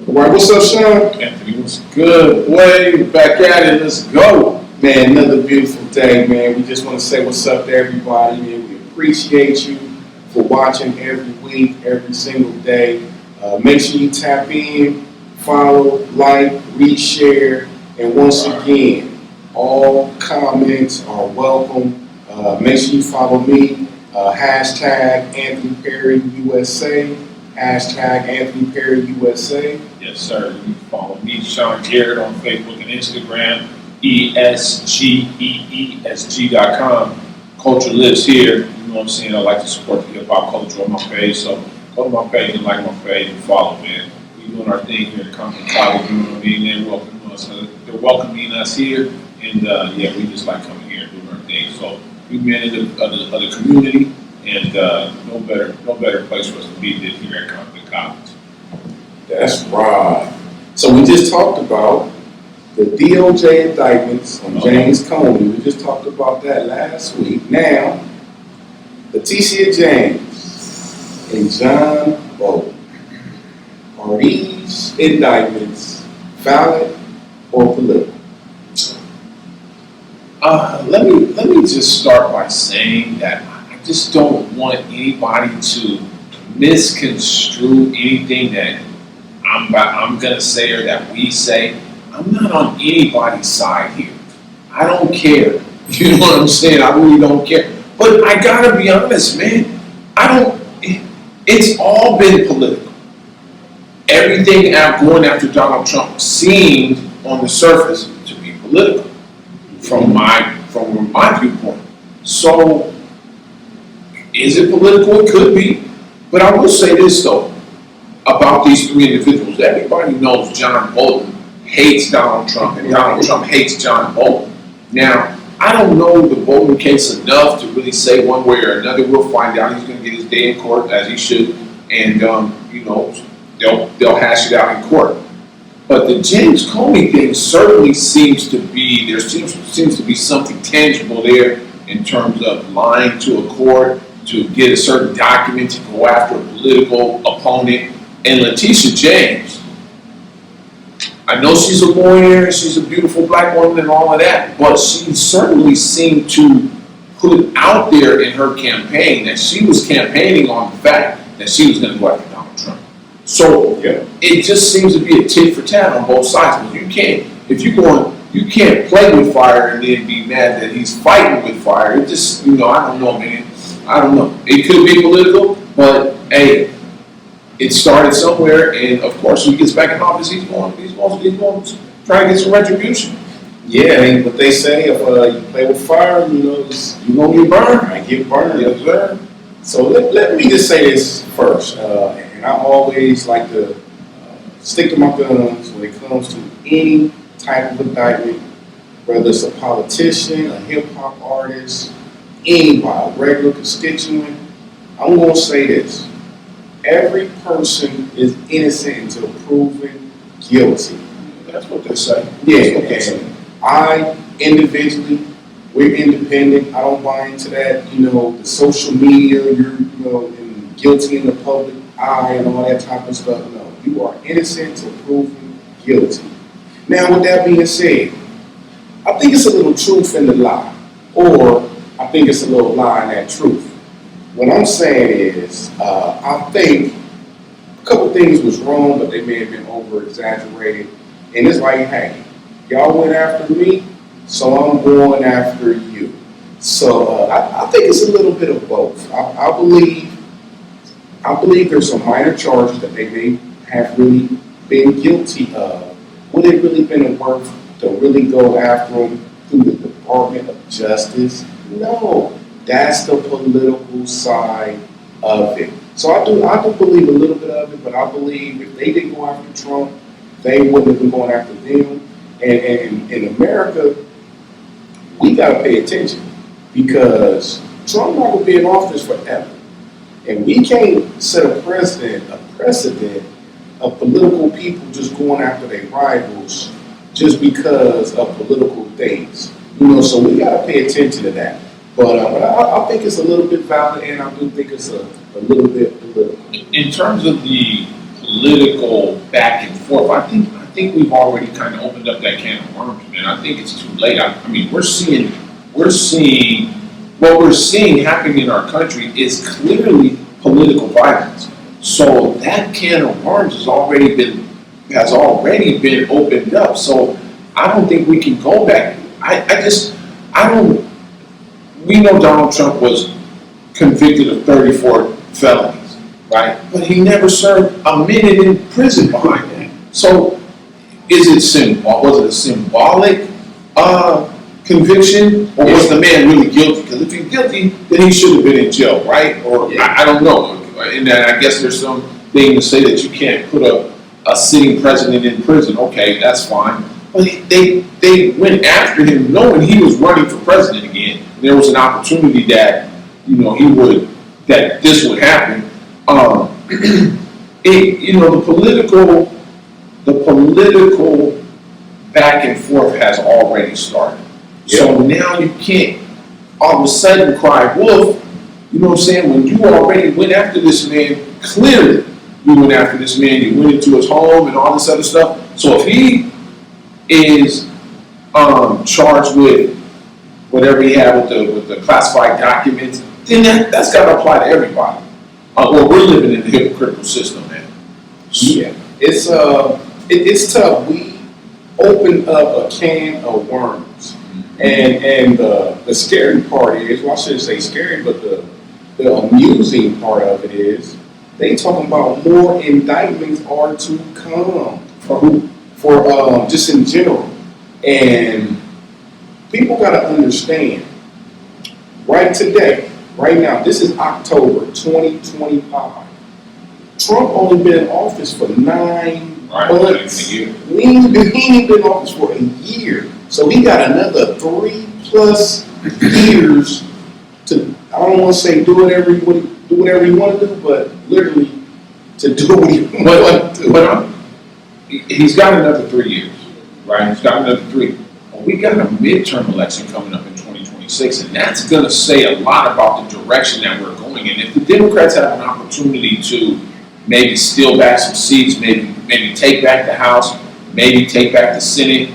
All right, what's up, Sean? Anthony, what's good? Way back at it. Let's go. Man, another beautiful day, man. We just want to say what's up to everybody, man. We appreciate you for watching every week, every single day. Make sure you tap in, follow, like, reshare, and once again, all comments are welcome. Make sure you follow me, hashtag Anthony Perry USA, hashtag Anthony Perry USA. Yes, sir. You can follow me, Sean Garrett, on Facebook and Instagram, ESGEESG.com. Culture lives here. You know what I'm saying? I like to support the hip hop culture on my page. So go to my page and like my page and follow, man. We're doing our thing here at Compton College. You know what I mean? They're welcoming us here. And yeah, we just like coming here and doing our thing. So we've been in the community, and no better place for us to be than here at Compton College. That's right. So we just talked about the DOJ indictments on James Comey. We just talked about that last week. Now, Letitia James and John Bolton. Are these indictments valid or political? Let me just start by saying that I just don't want anybody to misconstrue anything that I'm gonna say or that we say. I'm not on anybody's side here. I don't care. You know what I'm saying? I really don't care. But I gotta be honest, man. It's all been political. Everything going after Donald Trump seemed on the surface to be political from my viewpoint. So is it political? It could be. But I will say this though about these three individuals. Everybody knows John Bolton hates Donald Trump and Donald Trump hates John Bolton. Now, I don't know the Bolton case enough to really say one way or another. We'll find out. He's going to get his day in court as he should, and you know, they'll hash it out in court. But the James Comey thing certainly seems to be seems to be something tangible there in terms of lying to a court to get a certain document to go after a political opponent. And Letitia James, I know she's a lawyer, she's a beautiful black woman and all of that, but she certainly seemed to put out there in her campaign that she was campaigning on the fact that she was going to go after Donald Trump. So it just seems to be a tit for tat on both sides. But you can't play with fire and then be mad that he's fighting with fire. It just, I don't know, man. I don't know. It could be political, but hey, it started somewhere, and of course, when he gets back in office, he's going to try to get some retribution. Yeah, I mean, what they say, if you play with fire, you're going to get burned. I get burned. Yes, sir. So let me just say this first, and I always like to stick to my guns when it comes to any type of indictment, whether it's a politician, a hip-hop artist, anybody, a regular constituent. I'm going to say this. Every person is innocent until proven guilty. That's what they say. Yeah, and I individually, we're independent. I don't buy into that, the social media, and guilty in the public eye and all that type of stuff. No, you are innocent until proven guilty. Now, with that being said, I think it's a little truth in the lie, or I think it's a little lie in that truth. What I'm saying is, I think a couple things was wrong, but they may have been over-exaggerated. And it's like, hey, y'all went after me, so I'm going after you. So I think it's a little bit of both. I believe there's some minor charges that they may have really been guilty of. Would it really been worth to really go after them through the Department of Justice? No. That's the political side of it. So I do believe a little bit of it, but I believe if they didn't go after Trump, they wouldn't have been going after them. And in America, we got to pay attention because Trump not going to be in office forever. And we can't set a precedent of political people just going after their rivals just because of political things. So we got to pay attention to that. But I think it's a little bit valid, and I do think it's a little bit political. In terms of the political back and forth. I think we've already kind of opened up that can of worms, man. I think it's too late. I mean, we're seeing what we're seeing happening in our country is clearly political violence. So that can of worms has already been opened up. So I don't think we can go back. I don't. We know Donald Trump was convicted of 34 felonies, right? But he never served a minute in prison behind that. So was it a symbolic conviction, or was the man really guilty? Because if he's guilty, then he should have been in jail, right? Or I don't know. And I guess there's some thing to say that you can't put a sitting president in prison. Okay, that's fine. But they went after him knowing he was running for president again. There was an opportunity that that this would happen. The political back and forth has already started. Yeah. So now you can't all of a sudden cry wolf. You know what I'm saying? When you already went after this man, clearly you went after this man. You went into his home and all this other stuff. So if he is charged with whatever he had with the classified documents, then that's got to apply to everybody. Well, we're living in a hypocritical system, man. Yeah, it's tough. We opened up a can of worms, and the scary part is, well, I shouldn't say scary, but the amusing part of it is they talking about more indictments are to come for just in general, and people got to understand. Right now, this is October 2025. Trump only been in office for 9 months. He ain't been in office for a year. So he got another 3+ years to, I don't want to say do whatever he want to do, but literally to do what he wants to do. But he's got another 3 years, right? He's got another 3. Well, we got a midterm election coming up in 2026, and that's going to say a lot about the direction that we're going in. If the Democrats have an opportunity to maybe steal back some seats, maybe take back the House, maybe take back the Senate,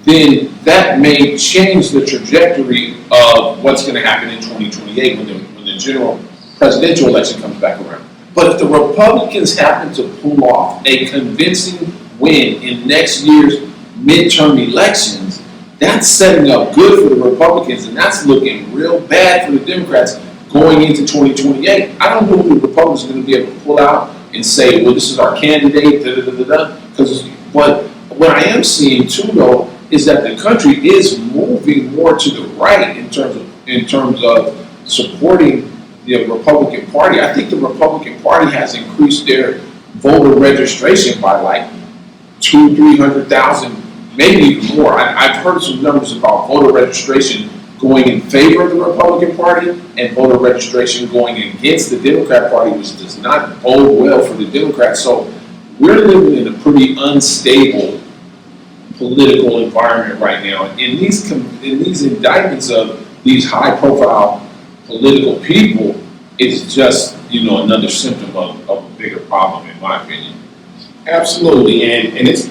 then that may change the trajectory of what's going to happen in 2028 when the general presidential election comes back around. But if the Republicans happen to pull off a convincing win in next year's midterm elections, that's setting up good for the Republicans, and that's looking real bad for the Democrats going into 2028. I don't know who the Republicans are going to be able to pull out and say, well, this is our candidate, because what I am seeing too, though, is that the country is moving more to the right in terms of supporting the Republican Party. I think the Republican Party has increased their voter registration by like 200,000-300,000, maybe even more. I've heard some numbers about voter registration going in favor of the Republican Party and voter registration going against the Democrat Party, which does not bode well for the Democrats. So we're living in a pretty unstable political environment right now. And in these indictments of these high-profile political people, it's just another symptom of a bigger problem, in my opinion. Absolutely, and it is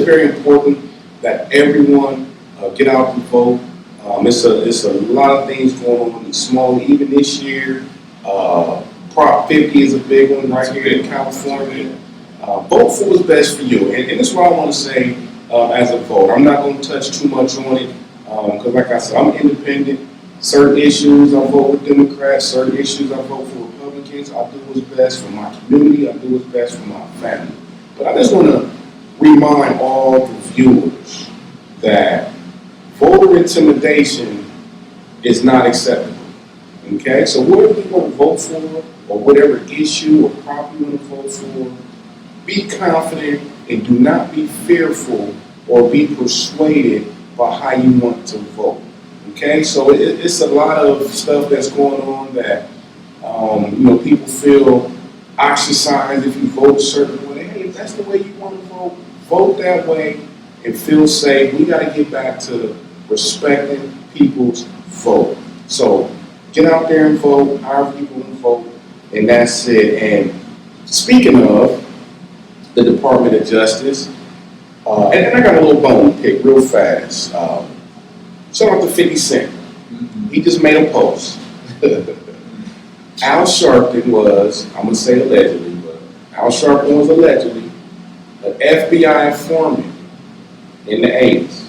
very important that everyone get out and vote. It's a lot of things going on. It's small, even this year. Prop 50 is a big one right here in California. Vote for what's best for you, and this is what I want to say as a vote. I'm not going to touch too much on it because, like I said, I'm independent. Certain issues I vote with Democrats. Certain issues I vote for Republicans. I do what's best for my community. I do what's best for my family. But I just want to remind all the viewers that voter intimidation is not acceptable. Okay? So whatever you want to vote for, or whatever issue or prop you want to vote for, be confident and do not be fearful or be persuaded by how you want to vote. Okay? So it's a lot of stuff that's going on that people feel ostracized if you vote a certain way. Hey, if that's the way you want to vote, vote that way and feel safe. We got to get back to respecting people's vote. So get out there and vote, however you want to vote, and that's it. And Speaking of the Department of Justice, and I got a little bone to pick real fast. Shout out to 50 Cent. He just made a post. Al Sharpton was, I'm going to say allegedly, but Al Sharpton was allegedly an FBI informant in the 80s.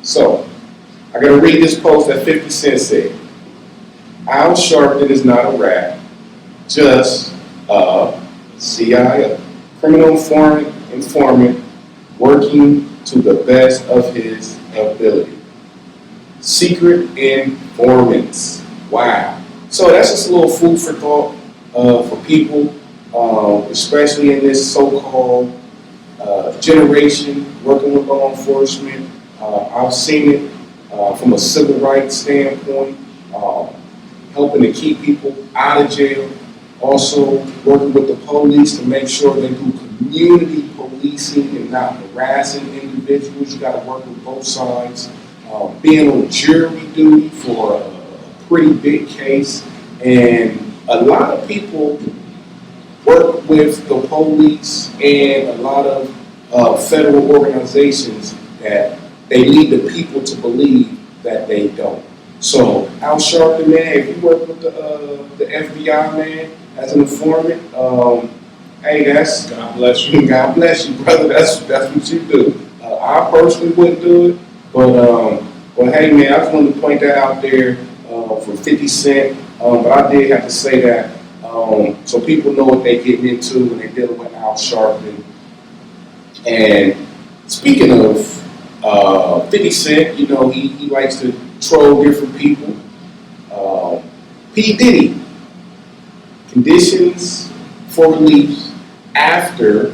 So, I got to read this post that 50 Cent said. Al Sharpton is not a rat, just a CIA, criminal informant working to the best of his ability. Secret informants. Wow. So that's just a little food for thought for people, especially in this so-called generation working with law enforcement. I've seen it from a civil rights standpoint, helping to keep people out of jail. Also working with the police to make sure they do community policing and not harassing individuals. You got to work with both sides. Being on jury duty for a pretty big case, and a lot of people work with the police and a lot of federal organizations that they lead the people to believe that they don't. So, Al Sharpton, man, if you work with the FBI, man, as an informant, hey, that's God bless you. God bless you, brother. That's what you do. I personally wouldn't do it, but hey, man, I just wanted to point that out there for 50 Cent. But I did have to say that so people know what they're getting into when they're dealing with Al Sharpton. And speaking of 50 Cent, you know, he likes to troll different people. P. Diddy, conditions for release after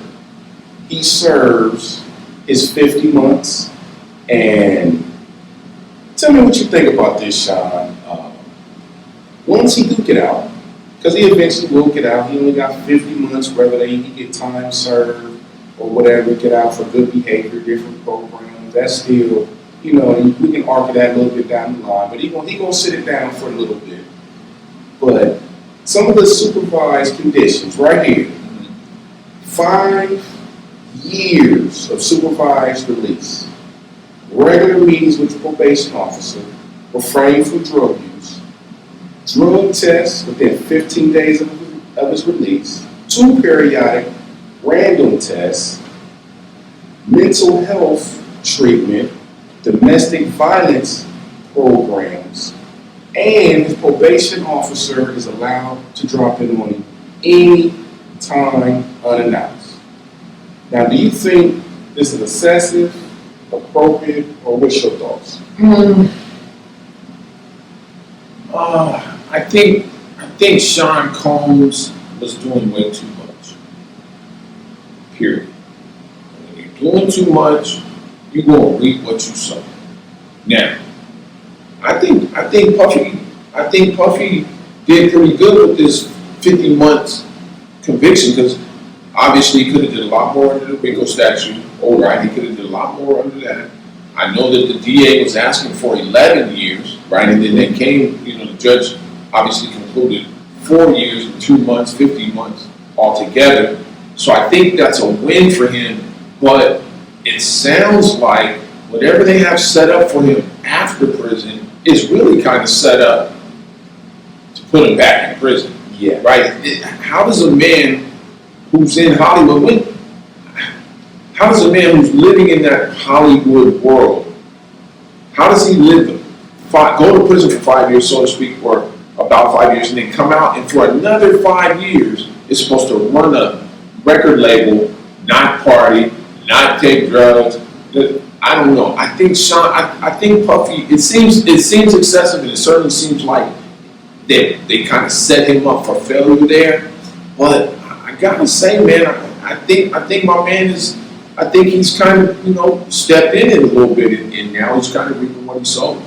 he serves his 50 months. And tell me what you think about this, Sean. Once he do get out, because he eventually will get out, he only got 50 months, whether he get time served or whatever, get out for good behavior, different programs. That's still, you know, we can argue that a little bit down the line, but he gonna sit it down for a little bit. But some of the supervised conditions right here, 5 years of supervised release, regular meetings with the probation officer, refrain from drug use, drug tests within 15 days of his release, 2 periodic random tests, mental health treatment, domestic violence programs, and his probation officer is allowed to drop in on him any time unannounced. Now, do you think this is excessive, appropriate, or what's your thoughts? I think Sean Combs was doing way too much. Period. When you're doing too much, you're gonna reap what you sow. Now, I think Puffy did pretty good with this 50 months conviction, because obviously he could have did a lot more under the RICO statute. All right, he could have did a lot more under that. I know that the DA was asking for 11 years, right? And then they came, you know, the judge obviously concluded 4 years and 2 months, 50 months altogether. So I think that's a win for him, but it sounds like whatever they have set up for him after prison is really kind of set up to put him back in prison. Yeah. Right? How does a man who's in Hollywood, how does a man who's living in that Hollywood world, how does he live, go to prison for 5 years, so to speak, or about 5 years, and then come out and for another 5 years is supposed to run a record label, not party, not take drugs? I don't know. I think I think Puffy, it seems excessive, and it certainly seems like they kind of set him up for failure there. But I gotta say, man, I think my man I think he's kind of, you know, stepped in it a little bit, and now he's kind of reaping what he sowed.